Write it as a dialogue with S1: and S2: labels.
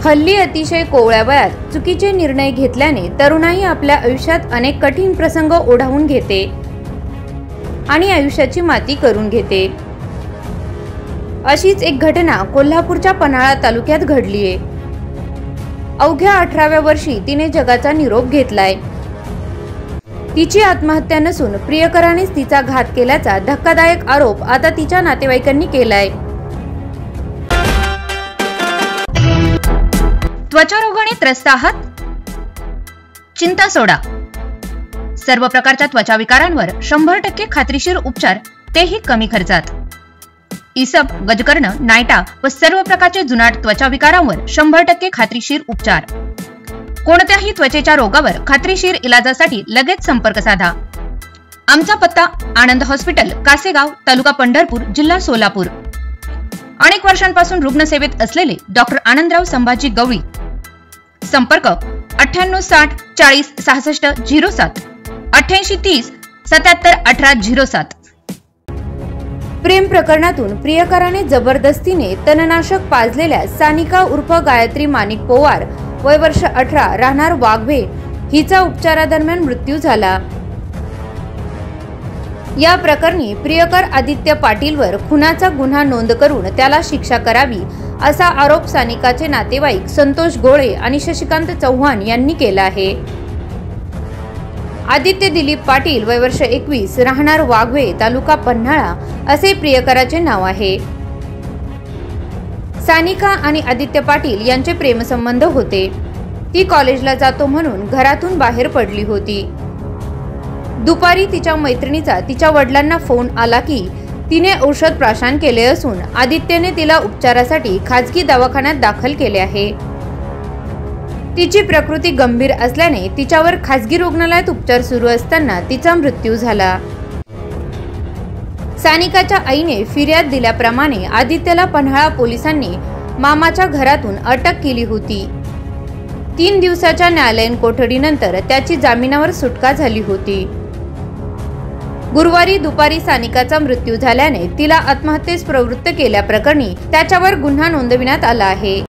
S1: हल्ली अतिशय कोवळ्या वयात चुकीचे निर्णय घेतल्याने तरुणाई आपल्या आयुष्यात अनेक कठीण प्रसंग ओढावून घेते आणि आयुष्याची माती करून घेते। अशीच एक घटना कोल्हापूरच्या पन्हाळा तालुक्यात घडलीये। अवघ्या 18व्या वर्षी तिने जगाचा निरोप घेतलाय। तिची आत्महत्या नसून प्रियकरानेच तिचा घात केल्याचा धक्कादायक आरोप आता तिच्या नातेवाईकांनी केलाय।
S2: त्वचा रोगाने त्रस्त आहात? चिंता सोडा। सर्व प्रकारच्या त्वचा विकारांवर 100% खात्रीशीर उपचार, तेही कमी खर्चात। इसप, गजकर्ण, नायटा व सर्व प्रकारचे जुनाट त्वचा विकारांवर 100% खात्रीशीर उपचार। कोणत्याही त्वचेच्या रोगावर खात्रीशीर इलाजासाठी लगेच संपर्क साधा। आमचा पत्ता आनंद हॉस्पिटल, कासेगाव, तालुका पंढरपूर, जिल्हा सोलापूर। अनेक वर्षांपासून रुग्णसेवेत असलेले डॉक्टर आनंदराव संभाजी गवळी। संपर्क 9860 40 66 07 8830 77 18 07।
S1: प्रेम प्रकरणातून प्रियकराने जबरदस्तीने तणनाशक पाजलेल्या सानिका उर्फ गायत्री माणिक पोवार, वय वर्ष 18, राहणार वाघवे, हिचा उपचारादरम्यान मृत्यू झाला। या प्रकरणी प्रियकर आदित्य पाटीलवर खुनाचा गुन्हा नोंद करून त्याला शिक्षा करावी असा आरोप सानिकाचे नातेवाईक संतोष गोळे आणि शशिकांत चव्हाण यांनी केला आहे। आदित्य दिलीप पाटील, वय वर्ष 21, राहणार वाघवे, तालुका पन्हाळा असे प्रियकराचे नाव आहे। सानिका आणि आदित्य पाटील यांचे प्रेमसंबंध होते। ती कॉलेजला जातो म्हणून घरातून बाहेर पडली होती। दुपारी तिच्या मैत्रिणीचा तिच्या वडिलांना फोन आला की तिने औषध प्राशन केले असून आदित्यने तिला उपचारासाठी खाजगी दवाखान्यात दाखल केले आहे। तिची प्रकृती गंभीर असल्याने तिच्यावर खाजगी रुग्णालयात उपचार सुरू असताना तिचा मृत्यू झाला। सानिकाच्या आईने फिर्याद दिल्याप्रमाणे आदित्यला पन्हाळा पोलिसांनी मामाच्या घरातून अटक केली होती। 3 दिवसाच्या न्यायालयीन कोठडीनंतर त्याची जामिनावर सुटका झाली होती। गुरुवारी दुपारी सानिकाचा मृत्यू झाल्याने तिला आत्महत्येस प्रवृत्त केल्याप्रकरणी त्याच्यावर गुन्हा नोंदविण्यात आला आहे।